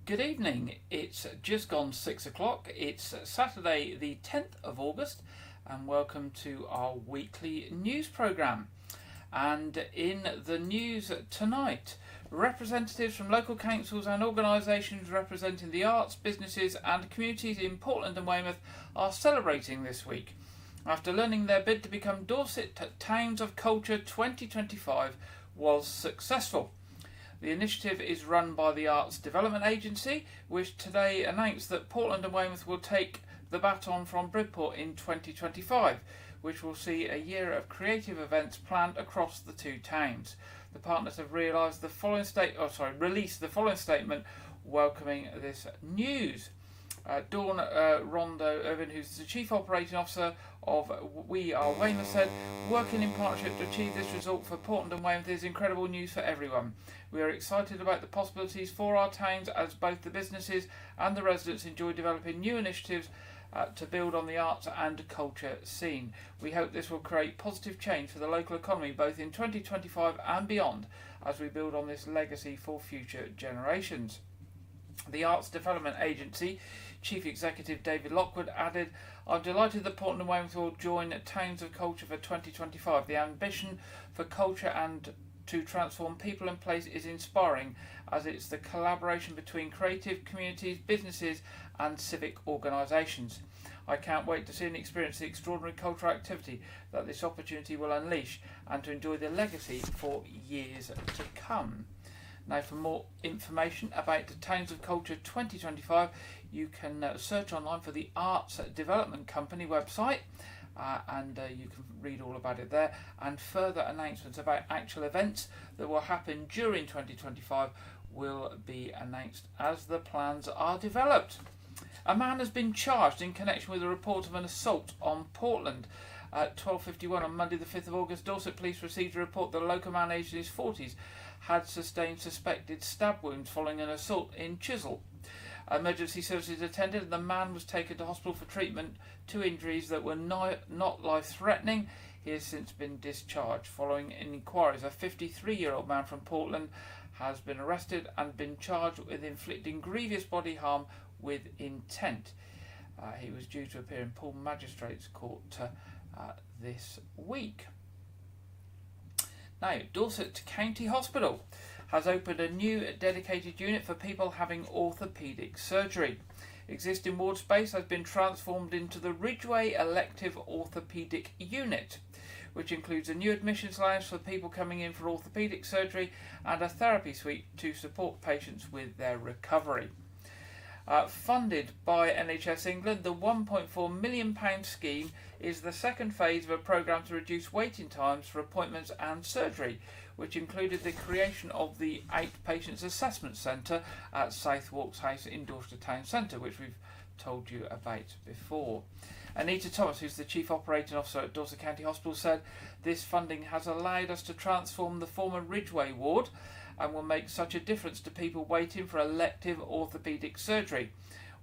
Good evening. It's just gone 6 o'clock. It's Saturday, the 10th of August, and welcome to our weekly news programme. And in the news tonight, representatives from local councils and organisations representing the arts, businesses, and communities in Portland and Weymouth are celebrating this week after learning their bid to become Dorset Towns of Culture 2025 was successful. The initiative is run by the Arts Development Agency, which today announced that Portland and Weymouth will take the baton from Bridport in 2025, which will see a year of creative events planned across the two towns. The partners have released the following statement welcoming this news. Dawn Rondo Irvin, who's the Chief Operating Officer of We Are Weymouth, said, "Working in partnership to achieve this result for Portland and Weymouth is incredible news for everyone. We are excited about the possibilities for our towns as both the businesses and the residents enjoy developing new initiatives to build on the arts and culture scene. We hope this will create positive change for the local economy both in 2025 and beyond as we build on this legacy for future generations." The Arts Development Agency Chief Executive David Lockwood added, "I'm delighted that Portland and Weymouth will join Towns of Culture for 2025. The ambition for culture and to transform people and place is inspiring, as it's the collaboration between creative communities, businesses and civic organisations. I can't wait to see and experience the extraordinary cultural activity that this opportunity will unleash and to enjoy the legacy for years to come." Now, for more information about the Towns of Culture 2025, you can search online for the Arts Development Company website, and you can read all about it there. And further announcements about actual events that will happen during 2025 will be announced as the plans are developed. A man has been charged in connection with a report of an assault on Portland. At 12:51 on Monday the 5th of August, Dorset Police received a report that a local man aged in his 40s had sustained suspected stab wounds following an assault in Chisel. Emergency services attended and the man was taken to hospital for treatment. Two injuries that were not life-threatening. He has since been discharged. Following inquiries, a 53-year-old man from Portland has been arrested and been charged with inflicting grievous body harm with intent. He was due to appear in Poole Magistrates Court this week. Now, Dorset County Hospital has opened a new dedicated unit for people having orthopaedic surgery. Existing ward space has been transformed into the Ridgeway Elective Orthopaedic Unit, which includes a new admissions lounge for people coming in for orthopaedic surgery and a therapy suite to support patients with their recovery. Funded by NHS England, the £1.4 million scheme is the second phase of a programme to reduce waiting times for appointments and surgery, which included the creation of the Outpatients Assessment Centre at Southwarks House in Dorset Town Centre, which we've told you about before. Anita Thomas, who's the Chief Operating Officer at Dorset County Hospital, said, "This funding has allowed us to transform the former Ridgeway ward and will make such a difference to people waiting for elective orthopaedic surgery.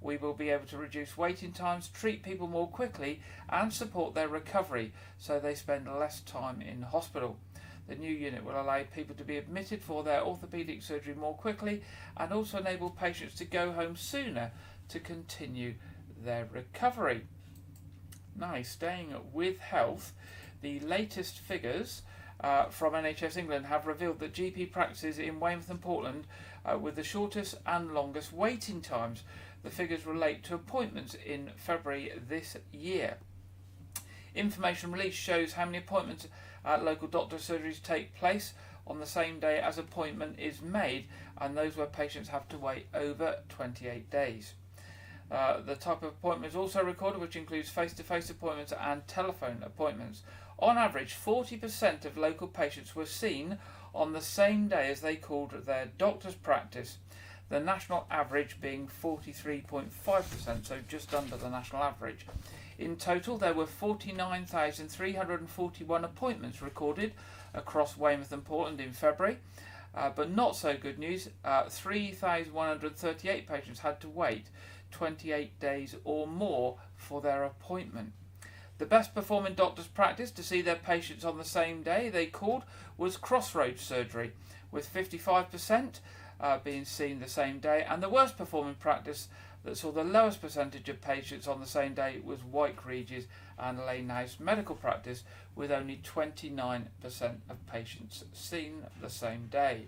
We will be able to reduce waiting times, treat people more quickly and support their recovery so they spend less time in hospital. The new unit will allow people to be admitted for their orthopaedic surgery more quickly and also enable patients to go home sooner to continue their recovery." Now, staying with health, the latest figures from NHS England have revealed that GP practices in Weymouth and Portland with the shortest and longest waiting times. The figures relate to appointments in February this year. Information released shows how many appointments at local doctor surgeries take place on the same day as appointment is made, and those where patients have to wait over 28 days. The type of appointment is also recorded, which includes face-to-face appointments and telephone appointments. On average, 40% of local patients were seen on the same day as they called their doctor's practice, the national average being 43.5%, so just under the national average. In total, there were 49,341 appointments recorded across Weymouth and Portland in February, but not so good news, 3,138 patients had to wait 28 days or more for their appointment. The best performing doctor's practice to see their patients on the same day they called was Crossroads Surgery, with 55%. being seen the same day, and the worst performing practice that saw the lowest percentage of patients on the same day was Wyke, Regis and Lane House Medical Practice, with only 29% of patients seen the same day.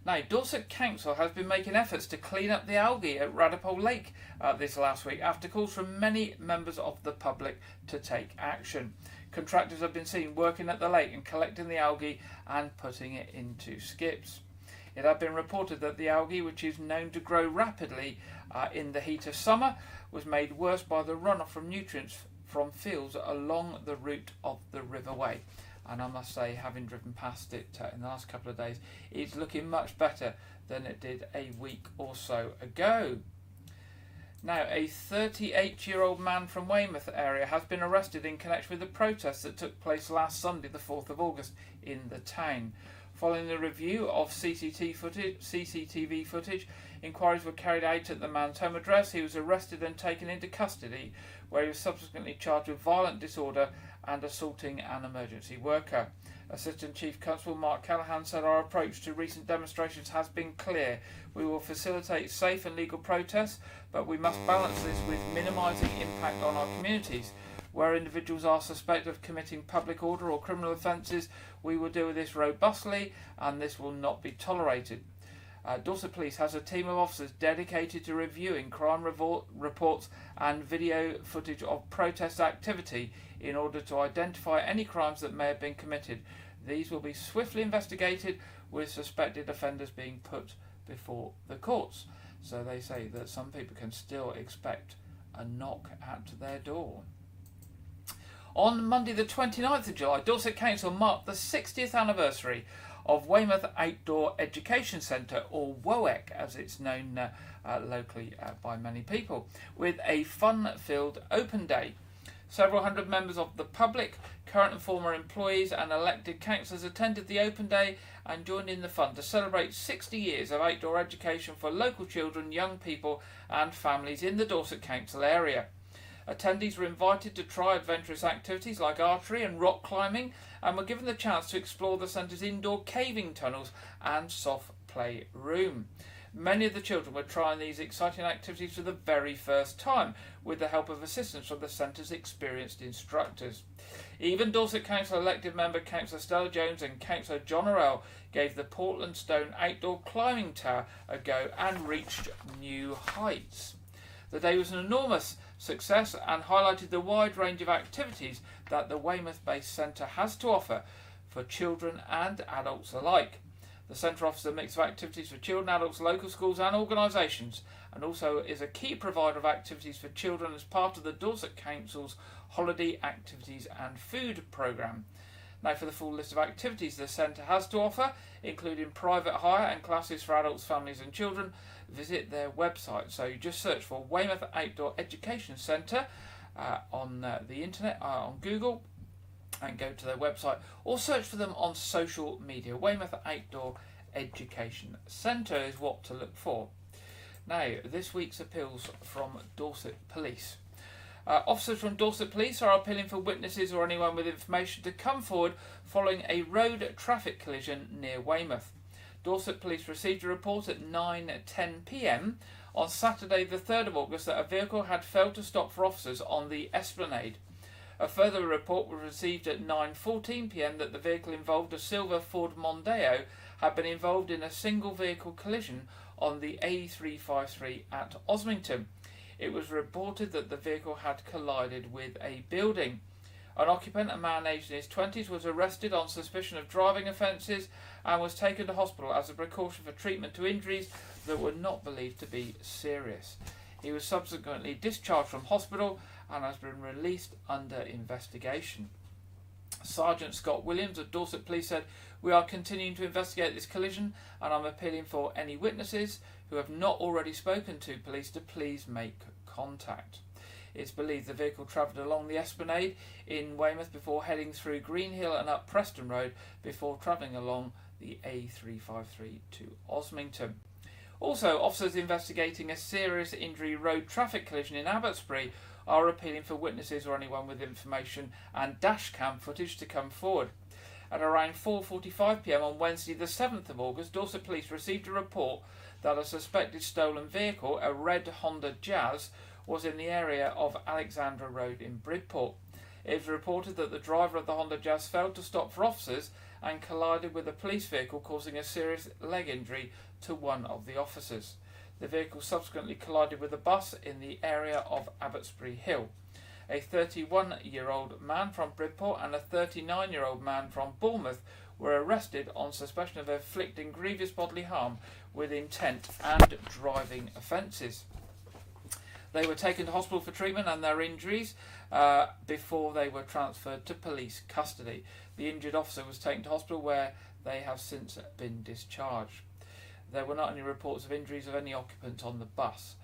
Now, Dorset Council has been making efforts to clean up the algae at Radipole Lake this last week, after calls from many members of the public to take action. Contractors have been seen working at the lake and collecting the algae and putting it into skips. It had been reported that the algae, which is known to grow rapidly in the heat of summer, was made worse by the runoff from nutrients from fields along the route of the Riverway. And I must say, having driven past it in the last couple of days, it's looking much better than it did a week or so ago. Now, a 38-year-old man from Weymouth area has been arrested in connection with the protests that took place last Sunday, the 4th of August, in the town. Following the review of CCTV footage, inquiries were carried out at the man's home address. He was arrested and taken into custody, where he was subsequently charged with violent disorder and assaulting an emergency worker. Assistant Chief Constable Mark Callaghan said, "Our approach to recent demonstrations has been clear. We will facilitate safe and legal protests, but we must balance this with minimising impact on our communities. Where individuals are suspected of committing public order or criminal offences, we will deal with this robustly, and this will not be tolerated." Dorset Police has a team of officers dedicated to reviewing crime reports and video footage of protest activity in order to identify any crimes that may have been committed. These will be swiftly investigated, with suspected offenders being put before the courts. So they say that some people can still expect a knock at their door. On Monday the 29th of July, Dorset Council marked the 60th anniversary of Weymouth Outdoor Education Centre, or WOEC as it's known locally by many people, with a fun-filled open day. Several hundred members of the public, current and former employees and elected councillors attended the open day and joined in the fun to celebrate 60 years of outdoor education for local children, young people and families in the Dorset Council area. Attendees were invited to try adventurous activities like archery and rock climbing, and were given the chance to explore the centre's indoor caving tunnels and soft play room. Many of the children were trying these exciting activities for the very first time, with the help of assistance from the centre's experienced instructors. Even Dorset Council elected member Councillor Stella Jones and Councillor John Orell gave the Portland Stone outdoor climbing tower a go and reached new heights. The day was an enormous success and highlighted the wide range of activities that the Weymouth-based centre has to offer for children and adults alike. The centre offers a mix of activities for children, adults, local schools and organisations, and also is a key provider of activities for children as part of the Dorset Council's Holiday Activities and Food programme. Now, for the full list of activities the centre has to offer, including private hire and classes for adults, families and children, visit their website. So you just search for Weymouth Outdoor Education Centre on the internet, on Google, and go to their website, or search for them on social media. Weymouth Outdoor Education Centre is what to look for. Now, this week's appeals from Dorset Police. Officers from Dorset Police are appealing for witnesses or anyone with information to come forward following a road traffic collision near Weymouth. Dorset Police received a report at 9:10 p.m. on Saturday the 3rd of August that a vehicle had failed to stop for officers on the Esplanade. A further report was received at 9:14 p.m. that the vehicle involved, a silver Ford Mondeo, had been involved in a single vehicle collision on the A353 at Osmington. It was reported that the vehicle had collided with a building. An occupant, a man aged in his 20s, was arrested on suspicion of driving offences and was taken to hospital as a precaution for treatment to injuries that were not believed to be serious. He was subsequently discharged from hospital and has been released under investigation. Sergeant Scott Williams of Dorset Police said, "We are continuing to investigate this collision and I'm appealing for any witnesses who have not already spoken to police to please make contact." It's believed the vehicle travelled along the Esplanade in Weymouth before heading through Greenhill and up Preston Road before travelling along the A353 to Osmington. Also, officers investigating a serious injury road traffic collision in Abbotsbury are appealing for witnesses or anyone with information and dash cam footage to come forward. At around 4:45 p.m. on Wednesday the 7th of August, Dorset Police received a report that a suspected stolen vehicle, a red Honda Jazz, was in the area of Alexandra Road in Bridport. It was reported that the driver of the Honda Jazz failed to stop for officers and collided with a police vehicle, causing a serious leg injury to one of the officers. The vehicle subsequently collided with a bus in the area of Abbotsbury Hill. A 31-year-old man from Bridport and a 39-year-old man from Bournemouth were arrested on suspicion of inflicting grievous bodily harm with intent and driving offences. They were taken to hospital for treatment and their injuries before they were transferred to police custody. The injured officer was taken to hospital where they have since been discharged. There were not any reports of injuries of any occupants on the bus.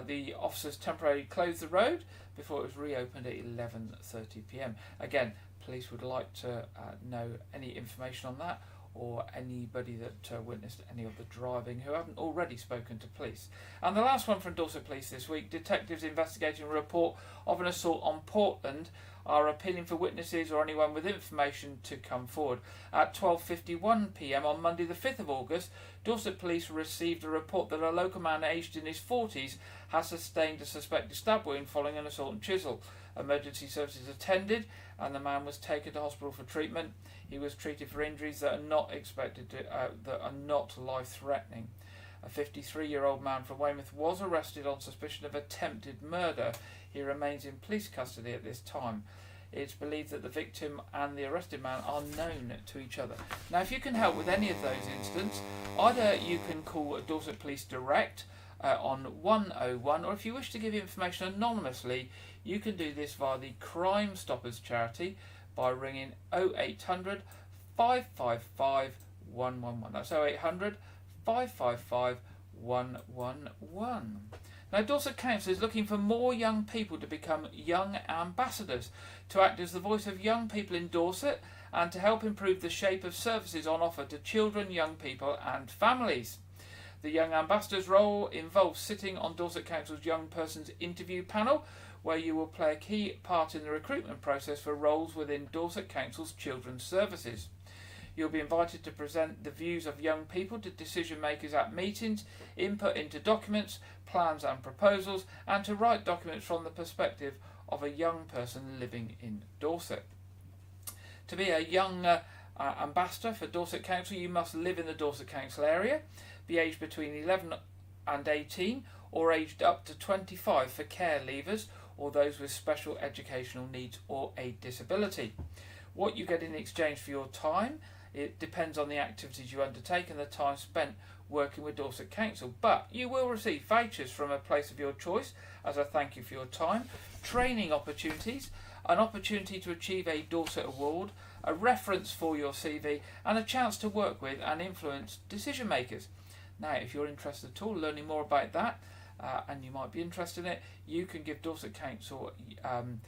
The officers temporarily closed the road before it was reopened at 11:30 p.m. Again, police would like to know any information on that, or anybody that witnessed any of the driving who haven't already spoken to police. And the last one from Dorset Police this week: detectives investigating a report of an assault on Portland are appealing for witnesses or anyone with information to come forward. At 12:51 p.m. on Monday the 5th of August, Dorset Police received a report that a local man aged in his 40s has sustained a suspected stab wound following an assault in Chisel. Emergency services attended and the man was taken to hospital for treatment. He was treated for injuries that are not life-threatening. A 53-year-old man from Weymouth was arrested on suspicion of attempted murder. He remains in police custody at this time. It's believed that the victim and the arrested man are known to each other. Now, if you can help with any of those incidents, either you can call Dorset Police Direct on 101, or if you wish to give information anonymously, you can do this via the Crime Stoppers charity by ringing 0800 555 111. That's 0800 555 111. Now, Dorset Council is looking for more young people to become young ambassadors, to act as the voice of young people in Dorset and to help improve the shape of services on offer to children, young people and families. The Young Ambassadors role involves sitting on Dorset Council's Young Persons Interview Panel, where you will play a key part in the recruitment process for roles within Dorset Council's children's services. You'll be invited to present the views of young people to decision makers at meetings, input into documents, plans and proposals, and to write documents from the perspective of a young person living in Dorset. To be a young ambassador for Dorset Council, you must live in the Dorset Council area, be aged between 11 and 18, or aged up to 25 for care leavers or those with special educational needs or a disability. What you get in exchange for your time, it depends on the activities you undertake and the time spent working with Dorset Council, but you will receive vouchers from a place of your choice as a thank you for your time, training opportunities, an opportunity to achieve a Dorset Award, a reference for your CV, and a chance to work with and influence decision makers. Now, if you're interested at all learning more about that, and you might be interested in it, you can give Dorset Council an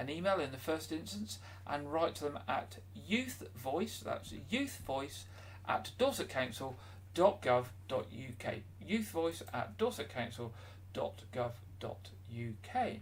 email in the first instance and write to them at youthvoice, that's youthvoice at dorsetcouncil.gov.uk, youthvoice at dorsetcouncil.gov.uk.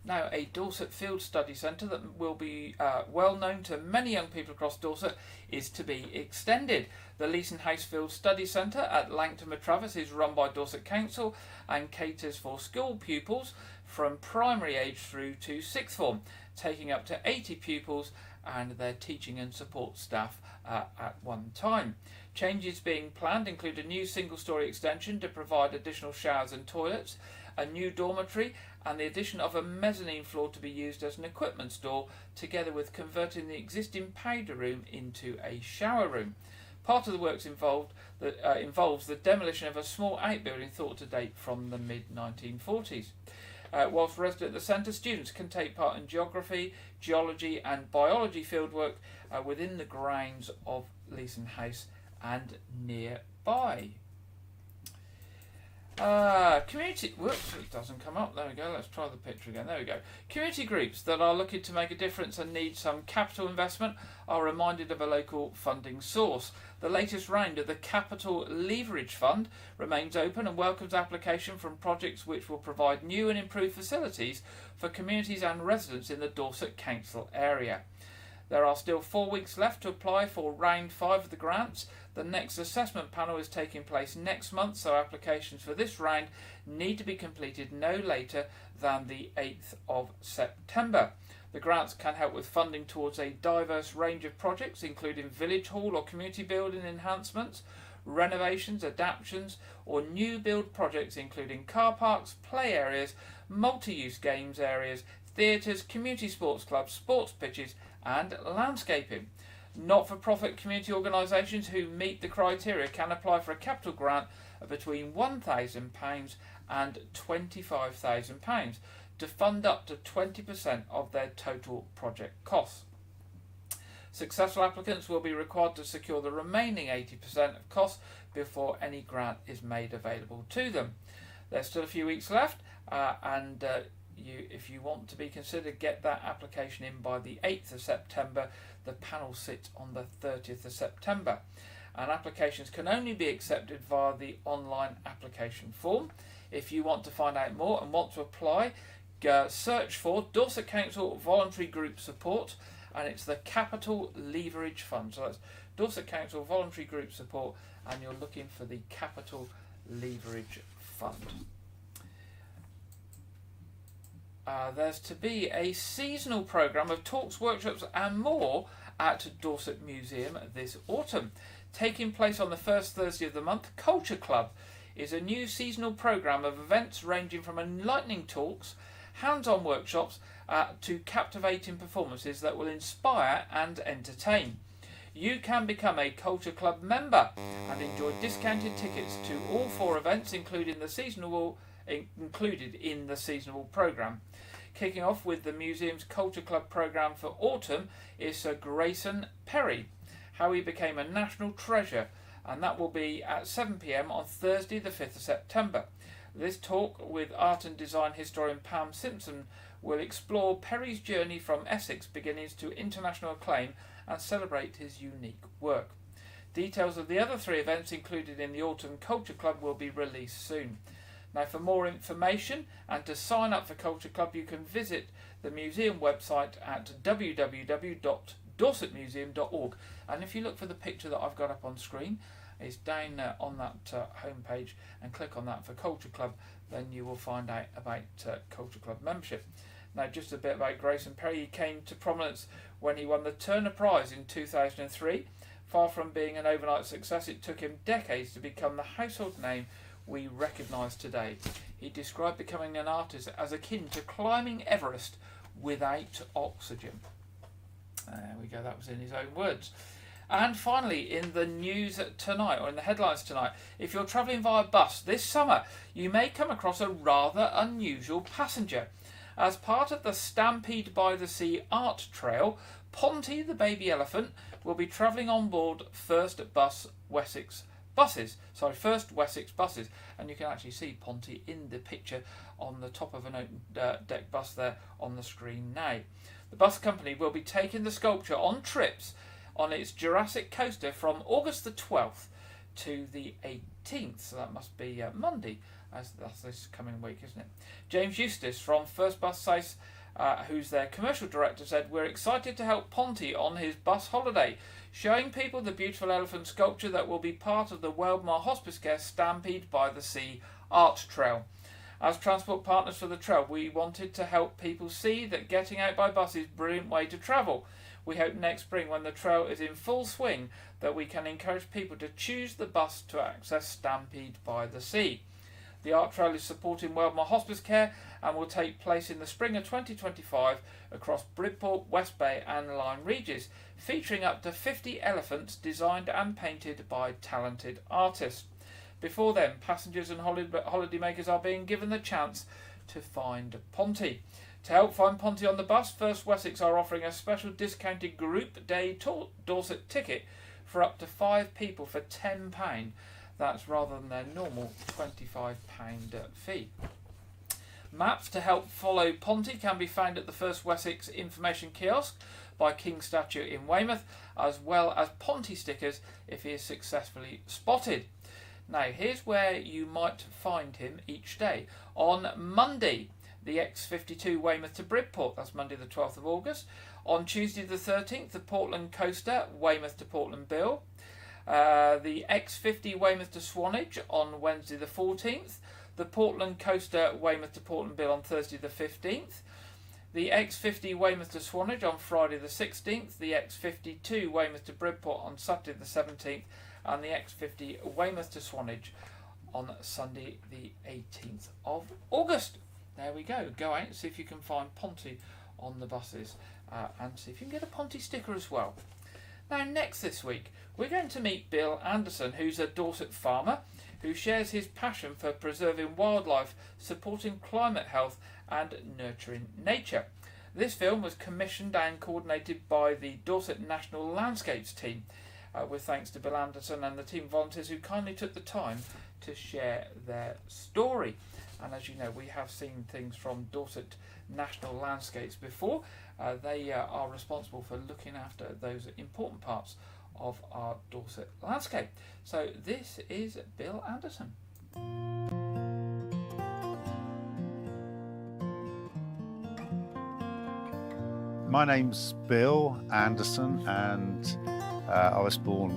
Now, a Dorset Field Study Centre that will be well known to many young people across Dorset is to be extended. The Leeson House Field Study Centre at Langton Matravis is run by Dorset Council and caters for school pupils from primary age through to sixth form, taking up to 80 pupils and their teaching and support staff at one time. Changes being planned include a new single-storey extension to provide additional showers and toilets, a new dormitory, and the addition of a mezzanine floor to be used as an equipment store, together with converting the existing powder room into a shower room. Part of the works involves the demolition of a small outbuilding thought to date from the mid-1940s. Whilst resident at the centre, students can take part in geography, geology and biology fieldwork within the grounds of Leeson House and nearby. Community, whoops, it doesn't come up, there we go, let's try the picture again, there we go. Community groups that are looking to make a difference and need some capital investment are reminded of a local funding source. The latest round of the Capital Leverage Fund remains open and welcomes application from projects which will provide new and improved facilities for communities and residents in the Dorset Council area. There are still 4 weeks left to apply for round 5 of the grants. The next assessment panel is taking place next month, so applications for this round need to be completed no later than the 8th of September. The grants can help with funding towards a diverse range of projects, including village hall or community building enhancements, renovations, adaptations, or new build projects including car parks, play areas, multi-use games areas, theatres, community sports clubs, sports pitches, and landscaping. Not-for-profit community organisations who meet the criteria can apply for a capital grant of between £1,000 and £25,000 to fund up to 20% of their total project costs. Successful applicants will be required to secure the remaining 80% of costs before any grant is made available to them. There's still a few weeks left, and if you want to be considered, get that application in by the 8th of September. The panel sits on the 30th of September, and applications can only be accepted via the online application form. If you want to find out more and want to apply, search for Dorset Council Voluntary Group Support, and it's the Capital Leverage Fund. So that's Dorset Council Voluntary Group Support, and you're looking for the Capital Leverage Fund. There's to be a seasonal programme of talks, workshops and more at Dorset Museum this autumn. Taking place on the first Thursday of the month, Culture Club is a new seasonal programme of events ranging from enlightening talks, hands-on workshops to captivating performances that will inspire and entertain. You can become a Culture Club member and enjoy discounted tickets to all 4 events, included in the seasonal programme. Kicking off with the museum's Culture Club programme for autumn is Sir Grayson Perry, how he became a national treasure, and that will be at 7 p.m. on Thursday the 5th of September. This talk with art and design historian Pam Simpson will explore Perry's journey from Essex beginnings to international acclaim and celebrate his unique work. Details of the other 3 events included in the Autumn Culture Club will be released soon. Now, for more information and to sign up for Culture Club, you can visit the museum website at www.dorsetmuseum.org. And if you look for the picture that I've got up on screen, it's down on that homepage, and click on that for Culture Club, then you will find out about Culture Club membership. Now, just a bit about Grayson Perry. He came to prominence when he won the Turner Prize in 2003. Far from being an overnight success, it took him decades to become the household name we recognise today. He described becoming an artist as akin to climbing Everest without oxygen. There we go, that was in his own words. And finally, in the news tonight, or in the headlines tonight, if you're travelling via bus this summer, you may come across a rather unusual passenger. As part of the Stampede by the Sea art trail, Ponty the baby elephant will be travelling on board First Wessex buses, and you can actually see Ponty in the picture on the top of an open deck bus there on the screen now. The bus company will be taking the sculpture on trips on its Jurassic coaster from August the 12th to the 18th, so that must be Monday, as that's this coming week, isn't it? James Eustace from First Bus Sace, who's their commercial director, said, "We're excited to help Ponty on his bus holiday, showing people the beautiful elephant sculpture that will be part of the Weldmar Hospice Care Stampede by the Sea art trail. As transport partners for the trail, we wanted to help people see that getting out by bus is a brilliant way to travel. We hope next spring, when the trail is in full swing, that we can encourage people to choose the bus to access Stampede by the Sea." The art trail is supporting Weldmar Hospice Care and will take place in the spring of 2025 across Bridport, West Bay and Lyme Regis, featuring up to 50 elephants designed and painted by talented artists. Before then, passengers and holidaymakers are being given the chance to find Ponty. To help find Ponty on the bus, First Wessex are offering a special discounted group day Dorset ticket for up to 5 people for £10. That's rather than their normal £25 fee. Maps to help follow Ponty can be found at the First Wessex information kiosk by King Statue in Weymouth, as well as Ponty stickers if he is successfully spotted. Now, here's where you might find him each day. On Monday, the X52 Weymouth to Bridport, that's Monday the 12th of August. On Tuesday the 13th, the Portland Coaster, Weymouth to Portland Bill. The X50 Weymouth to Swanage on Wednesday the 14th. The Portland Coaster, Weymouth to Portland Bill on Thursday the 15th. The X50 Weymouth to Swanage on Friday the 16th. The X52 Weymouth to Bridport on Saturday the 17th. And the X50 Weymouth to Swanage on Sunday the 18th of August. There we go. Go out and see if you can find Ponty on the buses and see if you can get a Ponty sticker as well. Now next this week we're going to meet Bill Anderson, who's a Dorset farmer who shares his passion for preserving wildlife, supporting climate health and nurturing nature. This film was commissioned and coordinated by the Dorset National Landscapes team, with thanks to Bill Anderson and the team volunteers who kindly took the time to share their story. And as you know, we have seen things from Dorset National Landscapes before. They are responsible for looking after those important parts of our Dorset landscape. So this is Bill Anderson. My name's Bill Anderson, and I was born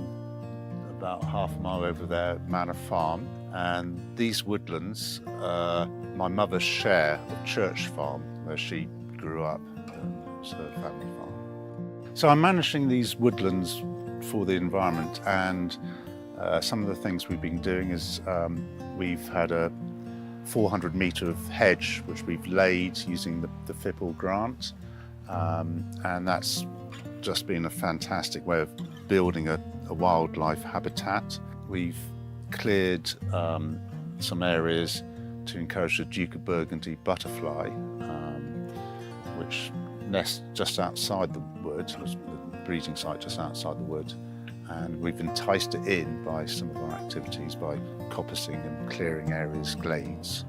about half a mile over there at Manor Farm, and these woodlands are my mother's share of Church Farm, where she grew up. It was her family farm. So I'm managing these woodlands for the environment, and some of the things we've been doing is we've had a 400 metre of hedge which we've laid using the FIPL grant, and that's just been a fantastic way of building a wildlife habitat. We've cleared some areas to encourage the Duke of Burgundy butterfly, which nests just outside the wood, the breeding site just outside the wood, and we've enticed it in by some of our activities by coppicing and clearing areas, glades.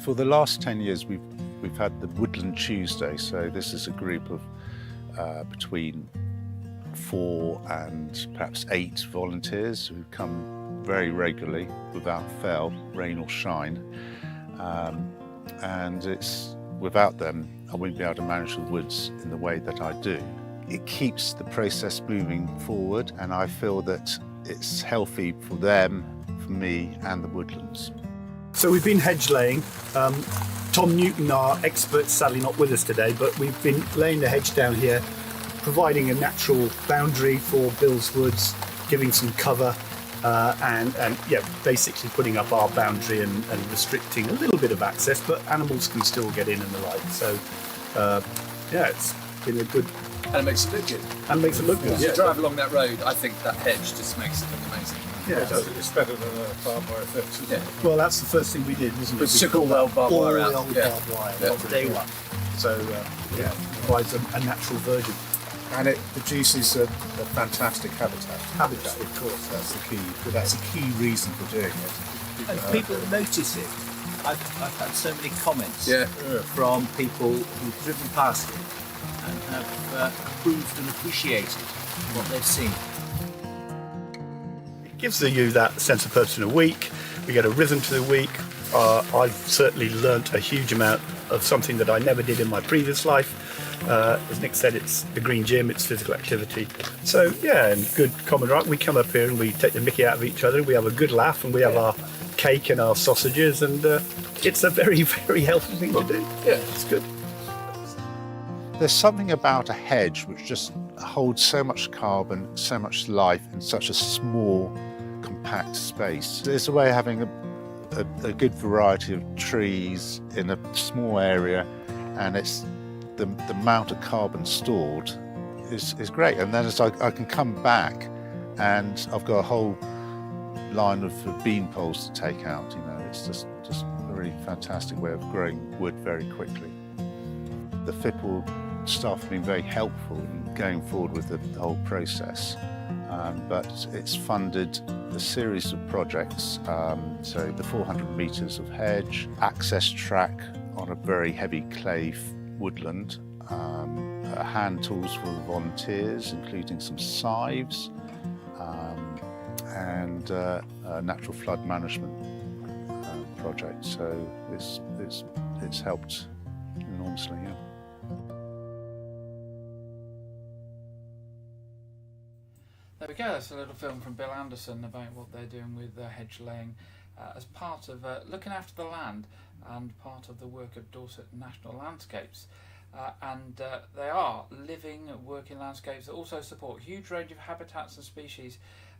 For the last 10 years we've had the Woodland Tuesday, so this is a group of between 4 and perhaps 8 volunteers who come very regularly without fail, rain or shine, and it's without them I wouldn't be able to manage the woods in the way that I do. It keeps the process moving forward, and I feel that it's healthy for them, for me and the woodlands. So we've been hedge laying. Tom Newton, our expert, sadly not with us today, but we've been laying the hedge down here, providing a natural boundary for Bill's woods, giving some cover, and basically putting up our boundary and restricting a little bit of access, but animals can still get in and the like. So it's been a good. And it makes it look good. And makes it look good. As you drive along that road, I think that hedge just makes it look amazing. Yeah, it's better than a barbed wire fence, isn't it? Well, that's the first thing we did, wasn't it? We took all the old barbed wire out. All the old barbed wire, day one. So, it provides a natural version. And it produces a fantastic habitat. Habitat, of course. That's the key. But that's a key reason for doing it. And people notice it. I've had so many comments from people who've driven past it and have approved and appreciated what they've seen. It gives you that sense of purpose in a week. We get a rhythm to the week. I've certainly learnt a huge amount of something that I never did in my previous life. As Nick said, it's the green gym, it's physical activity. So and good common right. We come up here and we take the mickey out of each other. We have a good laugh and we have our cake and our sausages, and it's a very, very healthy thing to do. Yeah, it's good. There's something about a hedge which just holds so much carbon, so much life in such a small, compact space. It's a way of having a good variety of trees in a small area, and it's the amount of carbon stored is great. And then as I can come back and I've got a whole line of bean poles to take out, it's just a really fantastic way of growing wood very quickly. The FIPL staff have been very helpful in going forward with the whole process, but it's funded a series of projects, so the 400 metres of hedge, access track on a very heavy clay woodland, hand tools for volunteers including some scythes, and a natural flood management project. So it's helped enormously. Yeah. There we go, that's a little film from Bill Anderson about what they're doing with hedge laying as part of looking after the land and part of the work of Dorset National Landscapes. They are living, working landscapes that also support a huge range of habitats and species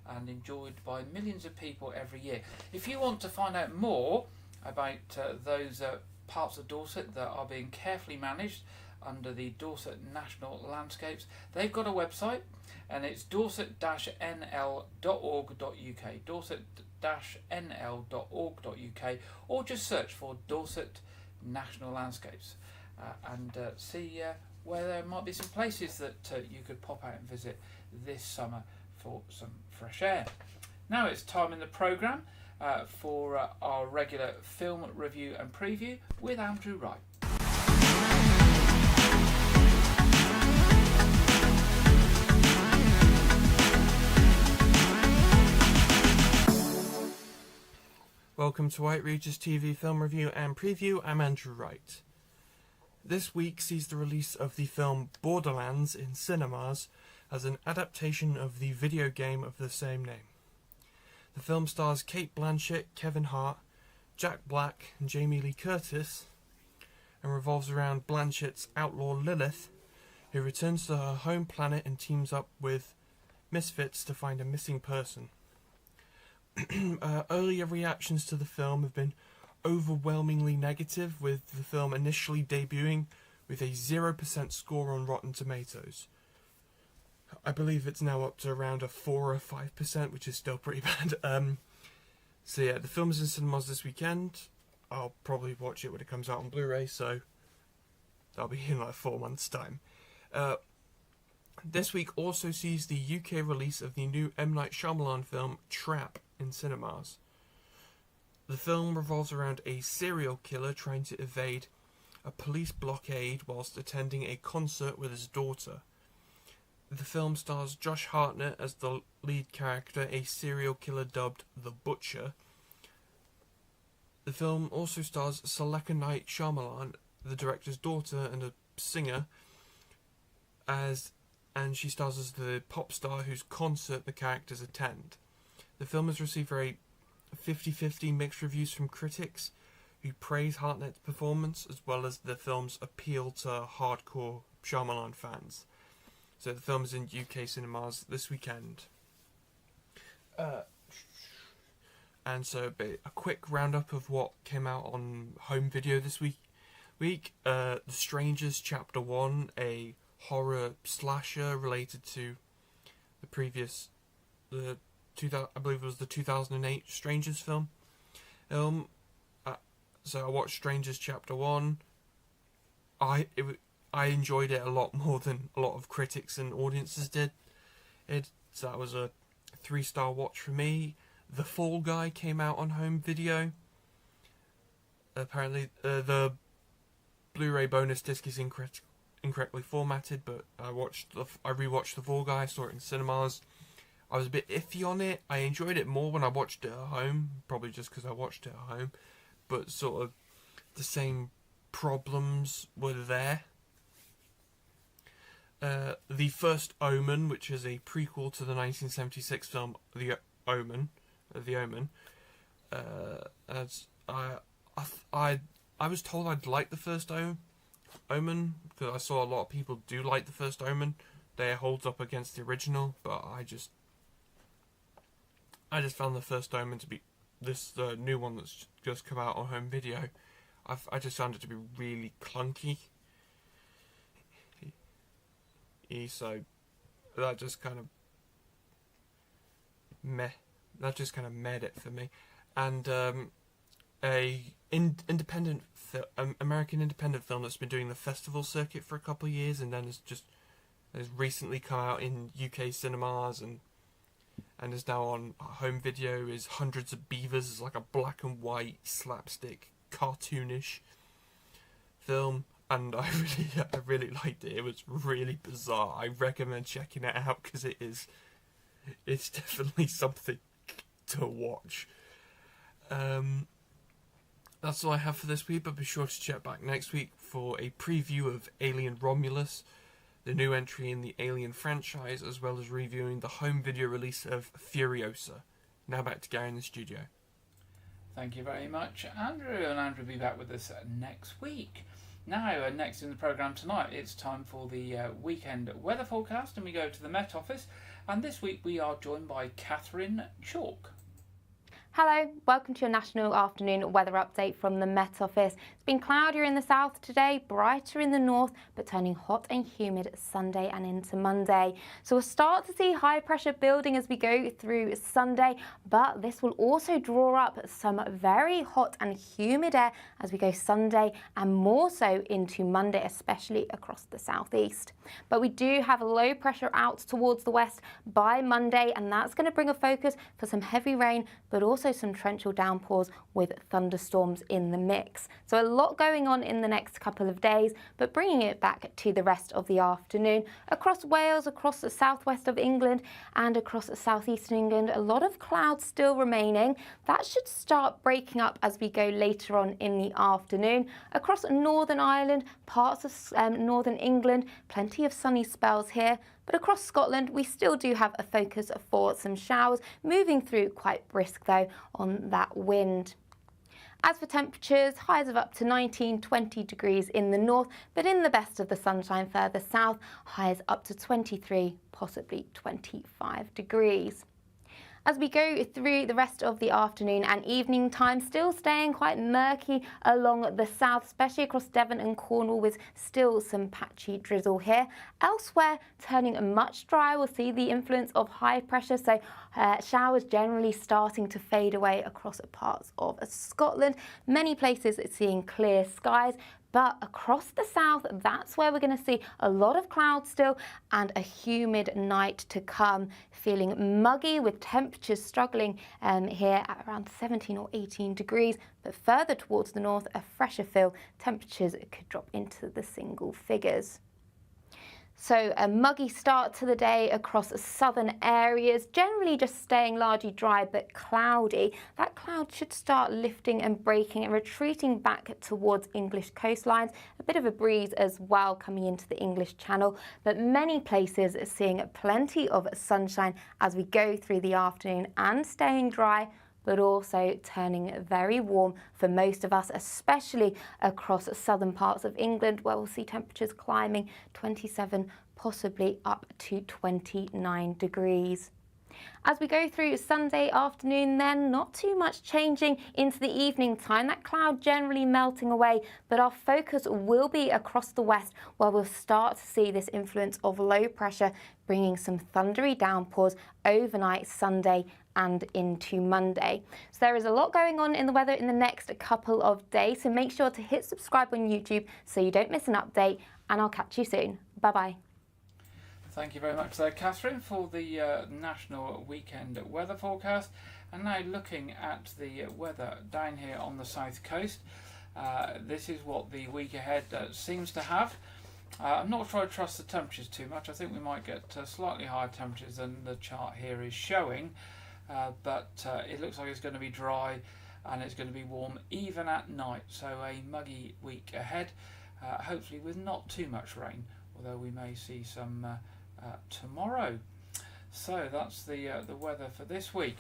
and enjoyed by millions of people every year. If you want to find out more about those parts of Dorset that are being carefully managed under the Dorset National Landscapes, they've got a website, and it's dorset-nl.org.uk, dorset-nl.org.uk, or just search for Dorset National Landscapes and see where there might be some places that you could pop out and visit this summer for some fresh air. Now it's time in the programme for our regular film review and preview with Andrew Wright. Welcome to Wyke Regis TV Film Review and Preview. I'm Andrew Wright. This week sees the release of the film Borderlands in cinemas as an adaptation of the video game of the same name. The film stars Cate Blanchett, Kevin Hart, Jack Black and Jamie Lee Curtis and revolves around Blanchett's outlaw Lilith, who returns to her home planet and teams up with misfits to find a missing person. Earlier reactions to the film have been overwhelmingly negative, with the film initially debuting with a 0% score on Rotten Tomatoes. I believe it's now up to around a 4 or 5%, which is still pretty bad. So yeah, the film is in cinemas this weekend. I'll probably watch it when it comes out on Blu-ray, so that'll be in like 4 months' time. This week also sees the UK release of the new M. Night Shyamalan film Trap in cinemas. The film revolves around a serial killer trying to evade a police blockade whilst attending a concert with his daughter. The film stars Josh Hartnett as the lead character, a serial killer dubbed The Butcher. The film also stars Seleka Night Shyamalan, the director's daughter and a singer, and she stars as the pop star whose concert the characters attend. The film has received very 50-50 mixed reviews from critics who praise Hartnett's performance as well as the film's appeal to hardcore Shyamalan fans. So the film is in UK cinemas this weekend. And so a quick roundup of what came out on home video this week. The Strangers Chapter 1, a horror slasher related to the previous, I believe it was the 2008 Strangers film. So I watched Strangers Chapter 1. I enjoyed it a lot more than a lot of critics and audiences did. So that was a 3-star watch for me. The Fall Guy came out on home video. Apparently the Blu-ray bonus disc is incorrectly formatted, but I rewatched The Fall Guy, saw it in cinemas. I was a bit iffy on it. I enjoyed it more when I watched it at home, probably just because I watched it at home, but sort of the same problems were there. The First Omen, which is a prequel to the 1976 film The Omen. As I was told I'd like The First Omen, because I saw a lot of people do like The First Omen. They holds up against the original, but I just found The First Omen to be this new one that's just come out on home video. I just found it to be really clunky. So that just kind of meh it for me. And American independent film that's been doing the festival circuit for a couple of years, and then has recently come out in UK cinemas and is now on home video, is Hundreds of Beavers. It's like a black and white slapstick cartoonish film, and I really liked it. It was really bizarre. I recommend checking it out because it's definitely something to watch. That's all I have for this week, but be sure to check back next week for a preview of Alien Romulus, the new entry in the Alien franchise, as well as reviewing the home video release of Furiosa. Now back to Gary in the studio. Thank you very much, Andrew, and Andrew will be back with us next week. Now, next in the programme tonight, it's time for the weekend weather forecast, and we go to the Met Office, and this week we are joined by Catherine Chalk. Hello, welcome to your national afternoon weather update from the Met Office. It's been cloudier in the south today, brighter in the north, but turning hot and humid Sunday and into Monday. So we'll start to see high pressure building as we go through Sunday, but this will also draw up some very hot and humid air as we go Sunday and more so into Monday, especially across the southeast. But we do have a low pressure out towards the west by Monday, and that's going to bring a focus for some heavy rain, but also some torrential downpours with thunderstorms in the mix. So a lot going on in the next couple of days, but bringing it back to the rest of the afternoon. Across Wales, across the southwest of England and across southeastern England, a lot of clouds still remaining. That should start breaking up as we go later on in the afternoon. Across Northern Ireland, parts of northern England, plenty of sunny spells here. But across Scotland, we still do have a focus for some showers, moving through quite brisk though on that wind. As for temperatures, highs of up to 19-20 degrees in the north, but in the best of the sunshine further south, highs up to 23, possibly 25 degrees. As we go through the rest of the afternoon and evening time, still staying quite murky along the south, especially across Devon and Cornwall, with still some patchy drizzle here. Elsewhere, turning much drier. We'll see the influence of high pressure, so showers generally starting to fade away across parts of Scotland. Many places seeing clear skies. But across the south, that's where we're going to see a lot of clouds still and a humid night to come. Feeling muggy with temperatures struggling here at around 17 or 18 degrees. But further towards the north, a fresher feel. Temperatures could drop into the single figures. So a muggy start to the day across southern areas, generally just staying largely dry but cloudy. That cloud should start lifting and breaking and retreating back towards English coastlines. A bit of a breeze as well coming into the English Channel, but many places are seeing plenty of sunshine as we go through the afternoon and staying dry, but also turning very warm for most of us, especially across southern parts of England, where we'll see temperatures climbing 27, possibly up to 29 degrees. As we go through Sunday afternoon then, not too much changing into the evening time. That cloud generally melting away, but our focus will be across the west, where we'll start to see this influence of low pressure bringing some thundery downpours overnight Sunday and into Monday. So there is a lot going on in the weather in the next couple of days, so make sure to hit subscribe on YouTube so you don't miss an update, and I'll catch you soon. Bye-bye. Thank you very much there, Catherine, for the national weekend weather forecast. And now looking at the weather down here on the south coast, this is what the week ahead seems to have. I'm not sure I trust the temperatures too much. I think we might get slightly higher temperatures than the chart here is showing, but it looks like it's going to be dry and it's going to be warm even at night. So a muggy week ahead, hopefully with not too much rain, although we may see some tomorrow. So that's the weather for this week.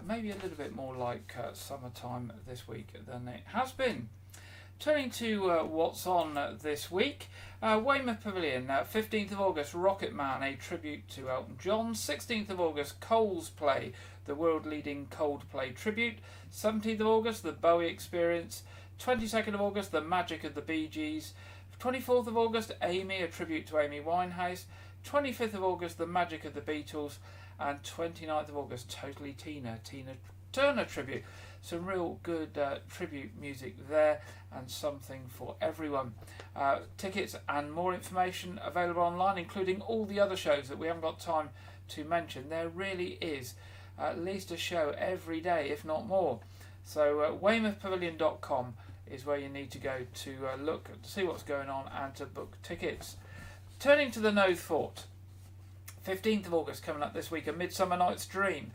Maybe a little bit more like summertime this week than it has been. Turning to what's on this week, Weymouth Pavilion, 15th of August, Rocket Man, a tribute to Elton John. 16th of August, Coles Play, the world-leading Coldplay tribute. 17th of August, the Bowie Experience. 22nd of August, the Magic of the Bee Gees. 24th of August, Amy, a tribute to Amy Winehouse. 25th of August, the Magic of the Beatles. And 29th of August, Totally Tina Turner tribute. Some real good tribute music there, and something for everyone. Tickets and more information available online, including all the other shows that we haven't got time to mention. There really is at least a show every day, if not more. So weymouthpavilion.com is where you need to go to look to see what's going on and to book tickets. Turning to the Nothe Fort, 15th of August coming up this week, A Midsummer Night's Dream.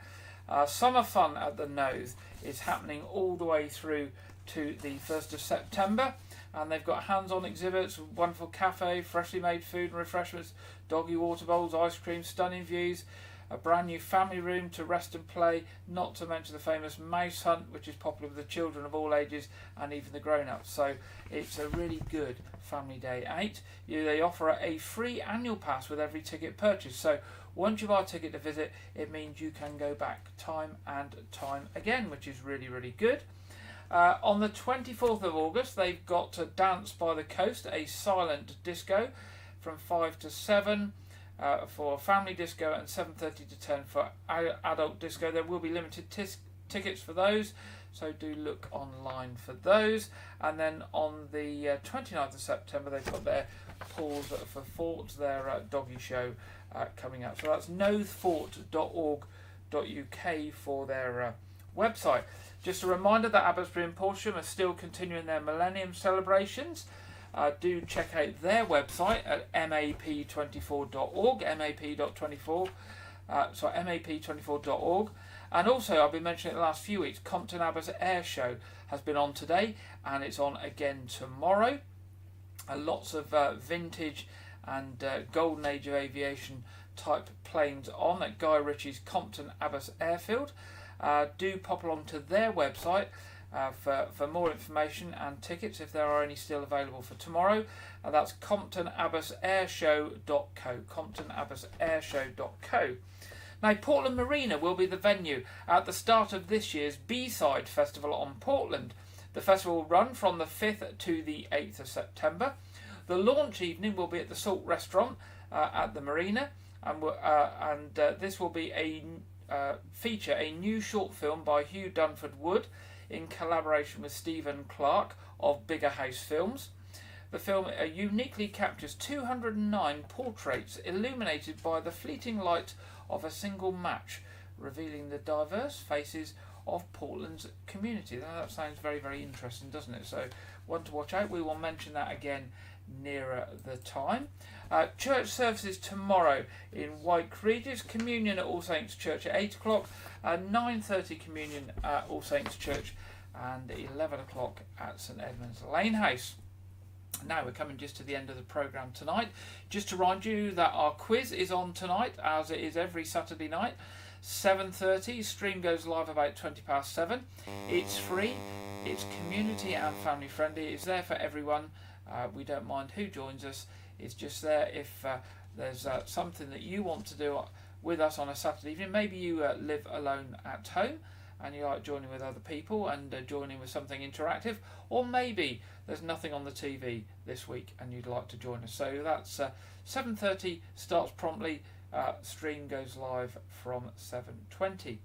Summer fun at the Nothe is happening all the way through to the 1st of September. And they've got hands-on exhibits, wonderful cafe, freshly made food and refreshments, doggy water bowls, ice cream, stunning views, a brand new family room to rest and play, not to mention the famous mouse hunt, which is popular with the children of all ages and even the grown-ups. So it's a really good family day out. They offer a free annual pass with every ticket purchase. So once you buy a ticket to visit, it means you can go back time and time again, which is really, really good. On the 24th of August, they've got Dance by the Coast, a silent disco from 5 to 7 for family disco and 7:30 to 10 for adult disco. There will be limited tickets for those, so do look online for those. And then on the 29th of September, they've got their Pause for Fort, their doggy show coming up. So that's nothefort.org.uk for their website. Just a reminder that Abbotsbury and Portsham are still continuing their Millennium celebrations. Do check out their website at map24.org, map24.org. And also, I've been mentioning it the last few weeks, Compton Abbas Air Show has been on today, and it's on again tomorrow. Lots of vintage and golden age of aviation type planes on at Guy Ritchie's Compton Abbas Airfield. Do pop along to their website for more information and tickets if there are any still available for tomorrow. That's comptonabbasairshow.co, comptonabbasairshow.co. Now, Portland Marina will be the venue at the start of this year's B-Side Festival on Portland. The festival will run from the 5th to the 8th of September. The launch evening will be at the Salt Restaurant at the Marina, and this will be feature a new short film by Hugh Dunford Wood in collaboration with Stephen Clark of Bigger House Films. The film uniquely captures 209 portraits illuminated by the fleeting light of a single match, revealing the diverse faces of Portland's community. Now, that sounds very, very interesting, doesn't it? So, one to watch out. We will mention that again nearer the time. Church services tomorrow in Wyke, Regis. Communion at All Saints Church at 8 o'clock. 9:30 communion at All Saints Church, and 11 o'clock at St Edmund's Lane House. Now we're coming just to the end of the programme tonight. Just to remind you that our quiz is on tonight, as it is every Saturday night. 7:30, stream goes live about 7:20. It's free, it's community and family friendly, it's there for everyone. We don't mind who joins us, it's just there if there's something that you want to do with us on a Saturday evening. Maybe you live alone at home and you like joining with other people and joining with something interactive, or maybe there's nothing on the TV this week and you'd like to join us. So that's 7:30, starts promptly, stream goes live from 7:20.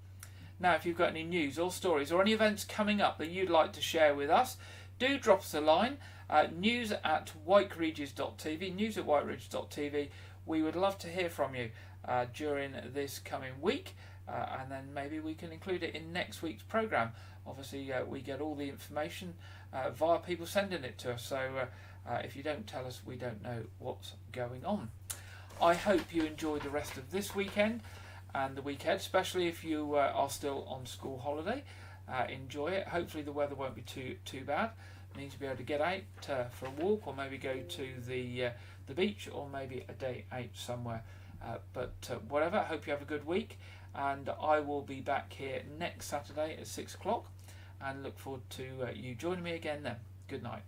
Now, if you've got any news or stories or any events coming up that you'd like to share with us, do drop us a line, news@wykeregis.tv, news@wykeregis.tv. We would love to hear from you during this coming week, and then maybe we can include it in next week's programme. Obviously, we get all the information via people sending it to us, so if you don't tell us, we don't know what's going on. I hope you enjoy the rest of this weekend and the weekend, especially if you are still on school holiday. Enjoy it. Hopefully the weather won't be too bad. It means you'll be able to get out for a walk, or maybe go to the beach, or maybe a day out somewhere. But whatever, I hope you have a good week, and I will be back here next Saturday at 6 o'clock, and look forward to you joining me again then. Good night.